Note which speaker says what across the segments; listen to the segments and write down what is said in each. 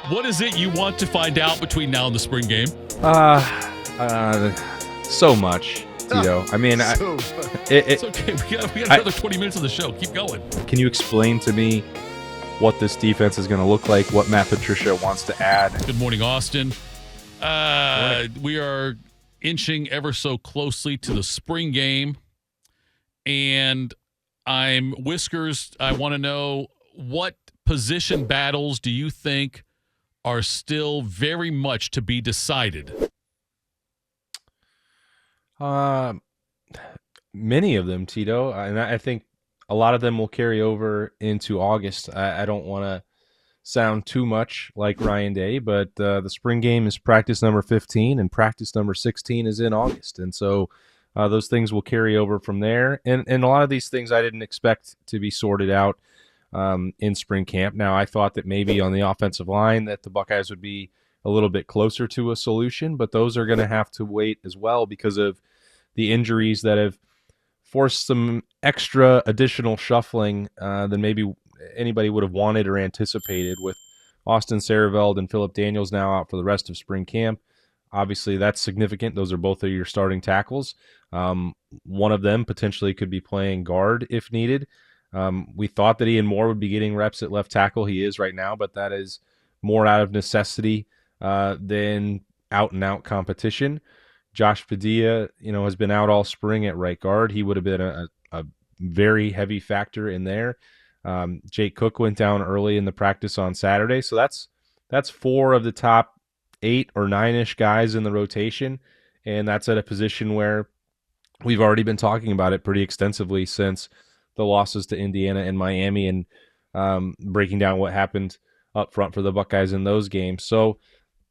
Speaker 1: What is it you want to find out between now and the spring game?
Speaker 2: So much, Tito. I mean,
Speaker 1: It's okay. We got another 20 minutes of the show. Keep going.
Speaker 2: Can you explain to me what this defense is going to look like, what Matt Patricia wants to add?
Speaker 1: Good morning, Austin. We are inching ever so closely to the spring game, and I'm Whiskers. I want to know, what position battles do you think are still very much to be decided?
Speaker 2: Many of them, Tito, and I think a lot of them will carry over into August. I don't want to sound too much like Ryan Day, but the spring game is practice number 15, and practice number 16 is in August, and so those things will carry over from there. And a lot of these things I didn't expect to be sorted out in spring camp. Now, I thought that maybe on the offensive line that the Buckeyes would be a little bit closer to a solution, but those are going to have to wait as well because of the injuries that have forced some extra additional shuffling than maybe anybody would have wanted or anticipated, with Austin Sareveld and Philip Daniels now out for the rest of spring camp. Obviously, that's significant. Those are both of your starting tackles. One of them potentially could be playing guard if needed. We thought that Ian Moore would be getting reps at left tackle. He is right now, but that is more out of necessity than out-and-out competition. Josh Padilla, has been out all spring at right guard. He would have been a very heavy factor in there. Jake Cook went down early in the practice on Saturday, so that's 4 of the top 8 or 9-ish guys in the rotation, and that's at a position where we've already been talking about it pretty extensively since the losses to Indiana and Miami, and breaking down what happened up front for the Buckeyes in those games. So,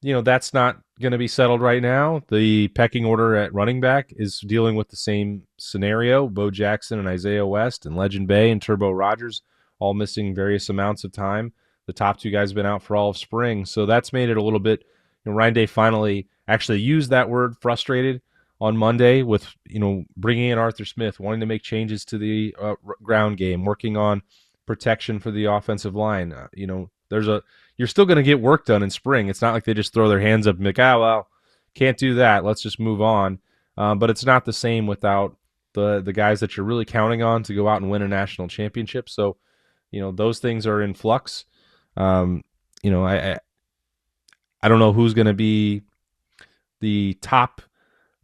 Speaker 2: that's not going to be settled right now. The pecking order at running back is dealing with the same scenario. Bo Jackson and Isaiah West and Legend Bay and Turbo Rogers all missing various amounts of time. The top 2 guys have been out for all of spring. So that's made it a little bit, Ryan Day finally actually used that word, frustrated, on Monday with, bringing in Arthur Smith, wanting to make changes to the ground game, working on protection for the offensive line. You're still going to get work done in spring. It's not like they just throw their hands up and be like, well, can't do that. Let's just move on. But it's not the same without the guys that you're really counting on to go out and win a national championship. So, those things are in flux. I don't know who's going to be the top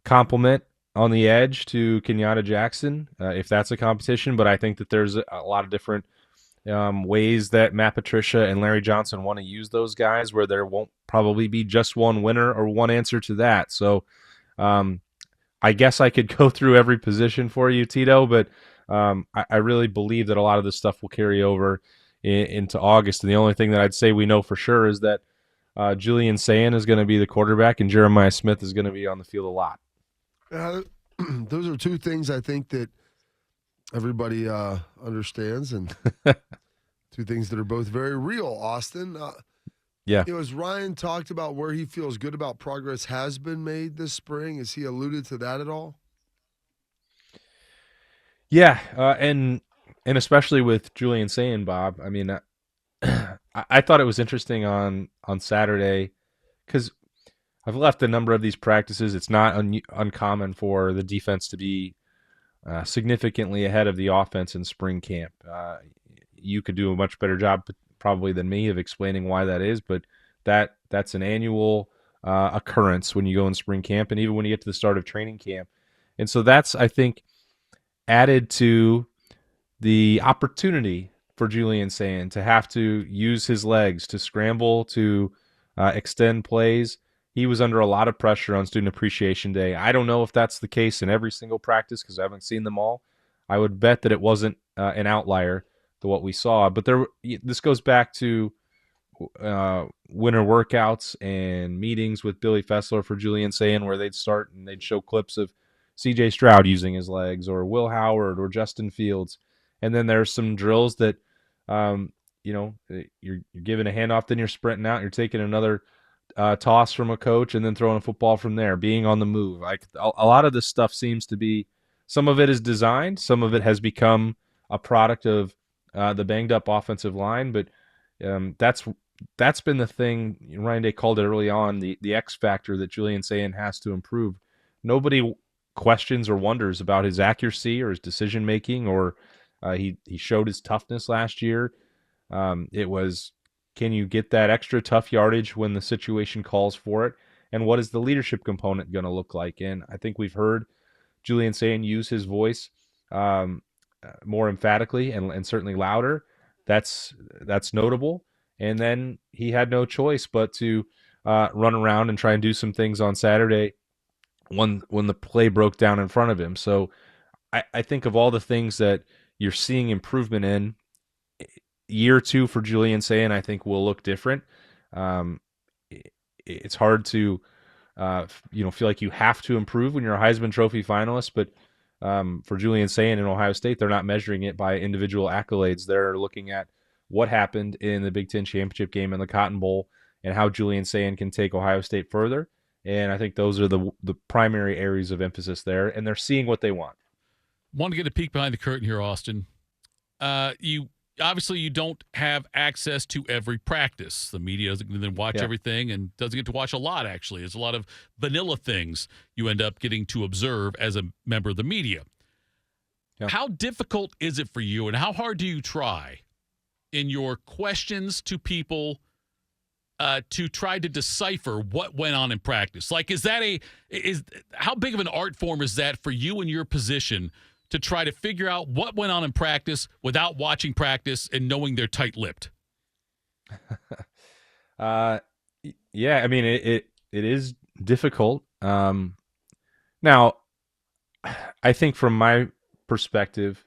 Speaker 2: complement on the edge to Kenyatta Jackson, if that's a competition. But I think that there's a lot of different ways that Matt Patricia and Larry Johnson want to use those guys, where there won't probably be just one winner or one answer to that. So I guess I could go through every position for you, Tito, but I really believe that a lot of this stuff will carry over into August. And the only thing that I'd say we know for sure is that Julian Sayin is going to be the quarterback and Jeremiah Smith is going to be on the field a lot.
Speaker 3: Those are 2 things I think that everybody understands, and 2 things that are both very real, Austin.
Speaker 2: Yeah.
Speaker 3: As Ryan talked about where he feels good about progress has been made this spring, has he alluded to that at all?
Speaker 2: Yeah, and especially with Julian Sayin, Bob. I mean, I thought it was interesting on Saturday because I've left a number of these practices. It's not uncommon for the defense to be significantly ahead of the offense in spring camp. You could do a much better job probably than me of explaining why that is, but that's an annual occurrence when you go in spring camp and even when you get to the start of training camp. And so that's, I think, added to the opportunity for Julian Sayin to have to use his legs to scramble, to extend plays. He was under a lot of pressure on Student Appreciation Day. I don't know if that's the case in every single practice because I haven't seen them all. I would bet that it wasn't an outlier to what we saw. But this goes back to winter workouts and meetings with Billy Fessler for Julian Sayin, where they'd start and they'd show clips of C.J. Stroud using his legs, or Will Howard, or Justin Fields. And then there's some drills that, you're giving a handoff, then you're sprinting out, you're taking another toss from a coach, and then throwing a football from there, being on the move. Like a lot of this stuff seems to be, some of it is designed, some of it has become a product of the banged up offensive line, but that's that's been the thing. Ryan Day called it early on, the X factor that Julian Sayin has to improve. Nobody questions or wonders about his accuracy or his decision making, or he showed his toughness last year. It was, can you get that extra tough yardage when the situation calls for it? And what is the leadership component going to look like? And I think we've heard Julian Sayin use his voice more emphatically and certainly louder. That's notable. And then he had no choice but to run around and try and do some things on Saturday when the play broke down in front of him. So I think of all the things that you're seeing improvement in, year two for Julian Sayin, I think will look different. It's hard to feel like you have to improve when you're a Heisman Trophy finalist, but for Julian Sayin in Ohio State, they're not measuring it by individual accolades. They're looking at what happened in the Big Ten championship game in the Cotton Bowl and how Julian Sayin can take Ohio State further. And I think those are the primary areas of emphasis there, and they're seeing what they want.
Speaker 1: Want to get a peek behind the curtain here, Austin. You don't have access to every practice. The media doesn't then watch everything and doesn't get to watch a lot, actually. There's a lot of vanilla things you end up getting to observe as a member of the media. Yeah. How difficult is it for you, and how hard do you try in your questions to people to try to decipher what went on in practice? Like, how big of an art form is that for you in your position to try to figure out what went on in practice without watching practice and knowing they're tight-lipped?
Speaker 2: Yeah, I mean, it is difficult. Now, I think from my perspective,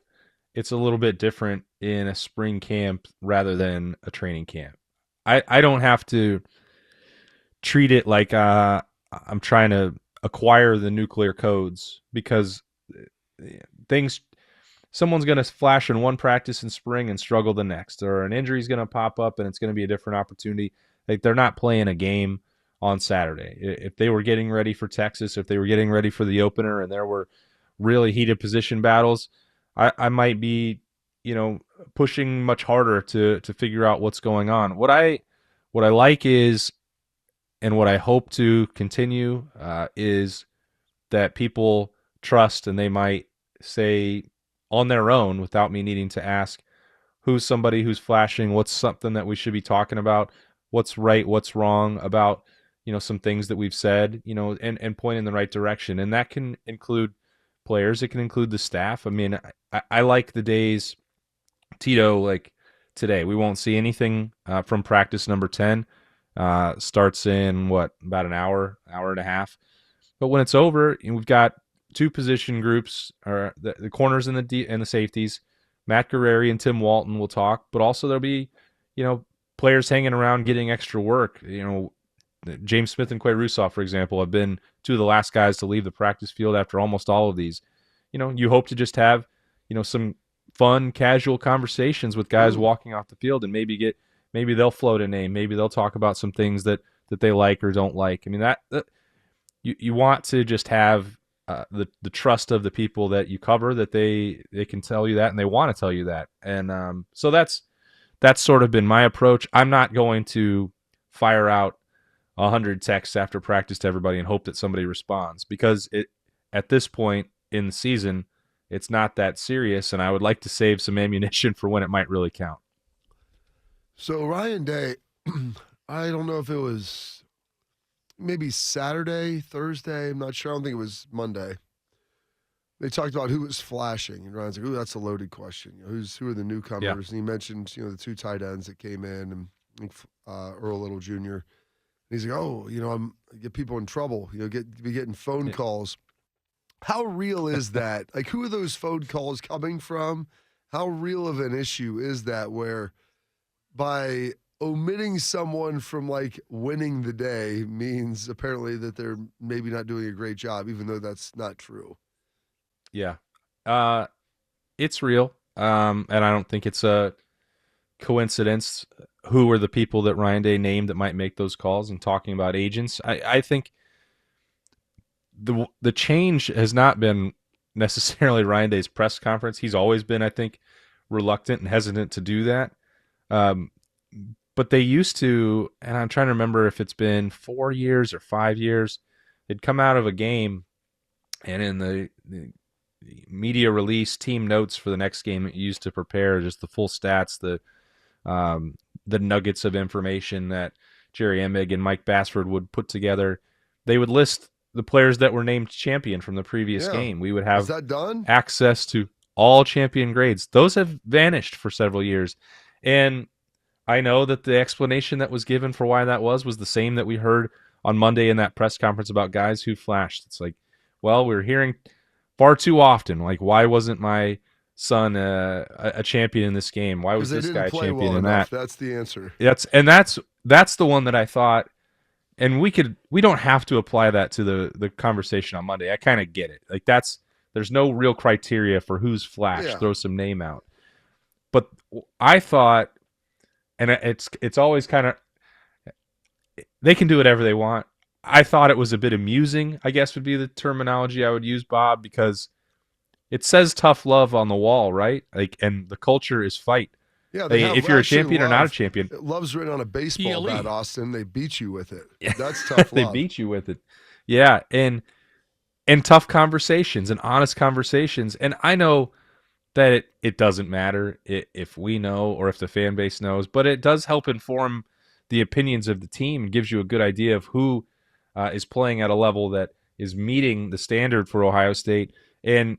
Speaker 2: it's a little bit different in a spring camp rather than a training camp. I don't have to treat it like I'm trying to acquire the nuclear codes, because someone's going to flash in one practice in spring and struggle the next, or an injury is going to pop up and it's going to be a different opportunity. Like, they're not playing a game on Saturday. If they were getting ready for Texas, if they were getting ready for the opener and there were really heated position battles, I might be, pushing much harder to figure out what's going on. What I like is, and what I hope to continue is that people trust, and they might say on their own without me needing to ask, who's somebody who's flashing, what's something that we should be talking about, what's right, what's wrong about, some things that we've said, and point in the right direction. And that can include players. It can include the staff. I mean, I like the days, Tito, like today, we won't see anything from practice number 10. Starts in about an hour and a half. But when it's over, we've got two position groups, or the corners and the safeties. Matt Guerreri and Tim Walton will talk, but also there'll be, players hanging around getting extra work. James Smith and Quay Russoff, for example, have been two of the last guys to leave the practice field after almost all of these. You hope to just have, some fun, casual conversations with guys walking off the field, and maybe they'll float a name. Maybe they'll talk about some things that they like or don't like. I mean, that you want to just have the trust of the people that you cover, that they can tell you that, and they want to tell you that. And so that's sort of been my approach. I'm not going to fire out 100 texts after practice to everybody and hope that somebody responds, because at this point in the season, it's not that serious, and I would like to save some ammunition for when it might really count.
Speaker 3: So Ryan Day, I don't know if it was maybe Saturday, Thursday, I'm not sure. I don't think it was Monday. They talked about who was flashing, and Ryan's like, "Ooh, that's a loaded question. Who are the newcomers?" Yeah. And he mentioned, the two tight ends that came in, and I think Earl Little Jr. And he's like, "Oh, I get people in trouble. Be getting phone calls." How real is that? Like, who are those phone calls coming from? How real of an issue is that, where by omitting someone from, like, winning the day means apparently that they're maybe not doing a great job, even though that's not true?
Speaker 2: Yeah. It's real. And I don't think it's a coincidence who are the people that Ryan Day named that might make those calls, and talking about agents. I think the change has not been necessarily Ryan Day's press conference. He's always been, I think, reluctant and hesitant to do that. But but they used to, and I'm trying to remember if it's been 4 years or 5 years, they'd come out of a game, and in the media release, team notes for the next game it used to prepare just the full stats, the nuggets of information that Jerry Emig and Mike Bassford would put together. They would list the players that were named champion from the previous game. We would have
Speaker 3: Is that done?
Speaker 2: access to all champion grades. Those have vanished for several years. And I know that the explanation that was given for why that was the same that we heard on Monday in that press conference about guys who flashed. It's like, well, we're hearing far too often, like, why wasn't my son a champion in this game? Why was this guy champion in that?
Speaker 3: That's the answer.
Speaker 2: That's the one that I thought, and we don't have to apply that to the conversation on Monday. I kind of get it. Like, there's no real criteria for who's flashed.
Speaker 3: Yeah.
Speaker 2: Throw some name out. But I thought, and it's always kind of, they can do whatever they want. I thought it was a bit amusing, I guess would be the terminology I would use, Bob, because it says tough love on the wall, right? Like, and the culture is fight.
Speaker 3: Yeah,
Speaker 2: if you're a champion or not a champion.
Speaker 3: Love's written on a baseball bat, Austin. They beat you with it.
Speaker 2: Yeah.
Speaker 3: That's tough love.
Speaker 2: They beat you with it. Yeah, and tough conversations and honest conversations. And I know that it doesn't matter if we know or if the fan base knows, but it does help inform the opinions of the team and gives you a good idea of who is playing at a level that is meeting the standard for Ohio State. And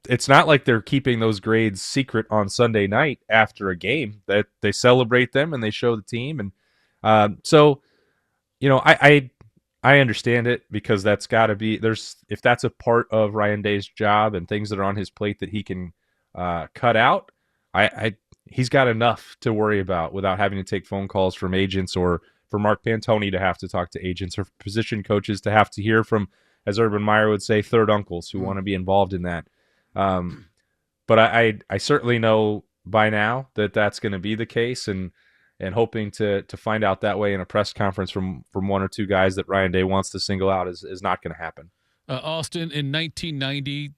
Speaker 2: it's not like they're keeping those grades secret on Sunday night after a game. That they celebrate them and they show the team. And so, I understand it, because that's got to be, if that's a part of Ryan Day's job and things that are on his plate that he can cut out, he's got enough to worry about without having to take phone calls from agents, or for Mark Pantoni to have to talk to agents, or position coaches to have to hear from, as Urban Meyer would say, third uncles who want to be involved in that. But I certainly know by now that that's going to be the case, and hoping to find out that way in a press conference from one or two guys that Ryan Day wants to single out is not going to happen.
Speaker 1: Austin, in 1990,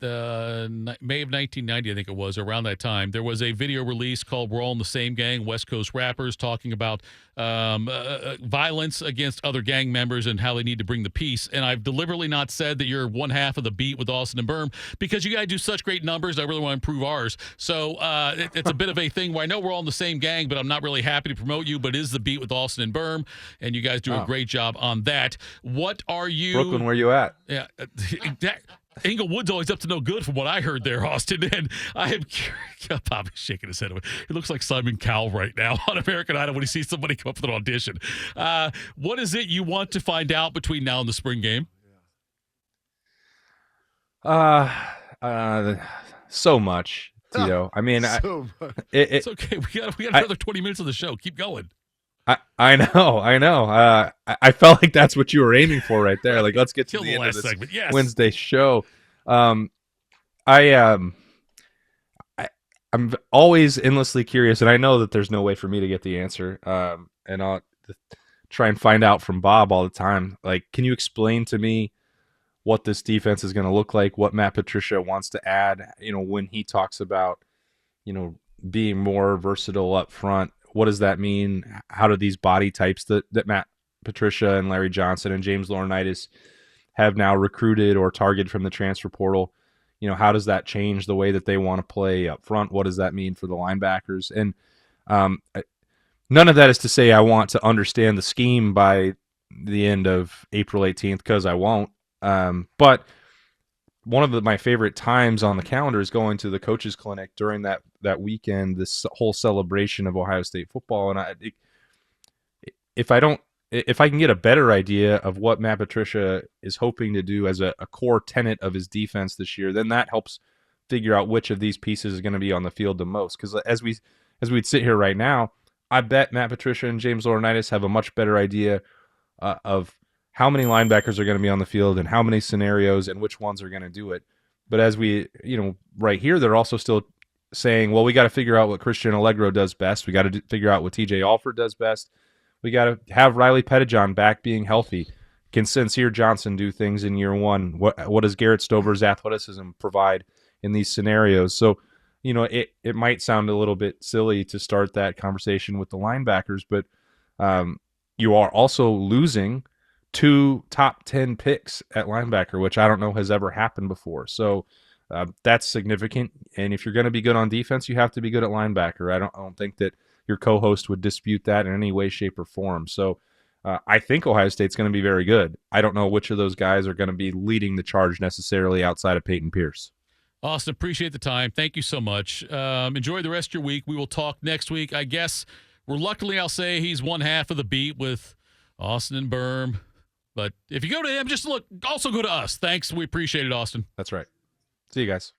Speaker 1: May of 1990, I think it was, around that time, there was a video release called We're All in the Same Gang, West Coast rappers, talking about violence against other gang members and how they need to bring the peace. And I've deliberately not said that you're one half of the beat with Austin and Berm, because you guys do such great numbers. I really want to improve ours. So it's a bit of a thing where I know we're all in the same gang, but I'm not really happy to promote you, but it is the beat with Austin and Berm, and you guys do a great job on that. What are you...
Speaker 2: Brooklyn, where you at?
Speaker 1: Yeah. Inglewood's always up to no good from what I heard there, Austin. And I am curious. Bobby's shaking his head. He looks like Simon Cowell right now on American Idol when he sees somebody come up with an audition. What is it you want to find out between now and the spring game?
Speaker 2: So much, Tito. I mean,
Speaker 1: it's okay. We got another 20 minutes of the show. Keep going.
Speaker 2: I know. I felt like that's what you were aiming for right there. Like, let's get to the end of this
Speaker 1: segment. Yes.
Speaker 2: Wednesday show. I'm always endlessly curious, and I know that there's no way for me to get the answer. And I'll try and find out from Bob all the time. Like, can you explain to me what this defense is going to look like? What Matt Patricia wants to add? When he talks about, being more versatile up front. What does that mean? How do these body types that Matt Patricia and Larry Johnson and James Laurinaitis have now recruited or targeted from the transfer portal, how does that change the way that they want to play up front? What does that mean for the linebackers? And none of that is to say I want to understand the scheme by the end of April 18th, because I won't. But one of my favorite times on the calendar is going to the coaches clinic during that weekend, this whole celebration of Ohio State football. And if I can get a better idea of what Matt Patricia is hoping to do as a core tenet of his defense this year, then that helps figure out which of these pieces is going to be on the field the most. Because as we'd sit here right now, I bet Matt Patricia and James Laurinaitis have a much better idea of how many linebackers are going to be on the field and how many scenarios and which ones are going to do it. But as we, right here, they're also still saying, well, we got to figure out what Christian Allegro does best. We got to figure out what TJ Alford does best. We got to have Riley Pettijohn back being healthy. Can Sincere Johnson do things in year one? What does Garrett Stover's athleticism provide in these scenarios? So, it might sound a little bit silly to start that conversation with the linebackers, but You are also losing 2 top 10 picks at linebacker, which I don't know has ever happened before. So that's significant. And if you're going to be good on defense, you have to be good at linebacker. I don't think that your co-host would dispute that in any way, shape, or form. So I think Ohio State's going to be very good. I don't know which of those guys are going to be leading the charge necessarily outside of Peyton Pierce.
Speaker 1: Austin, appreciate the time. Thank you so much. Enjoy the rest of your week. We will talk next week. I guess reluctantly I'll say he's one half of the beat with Austin and Berm. But if you go to him, just look. Also go to us. Thanks. We appreciate it, Austin.
Speaker 2: That's right. See you guys.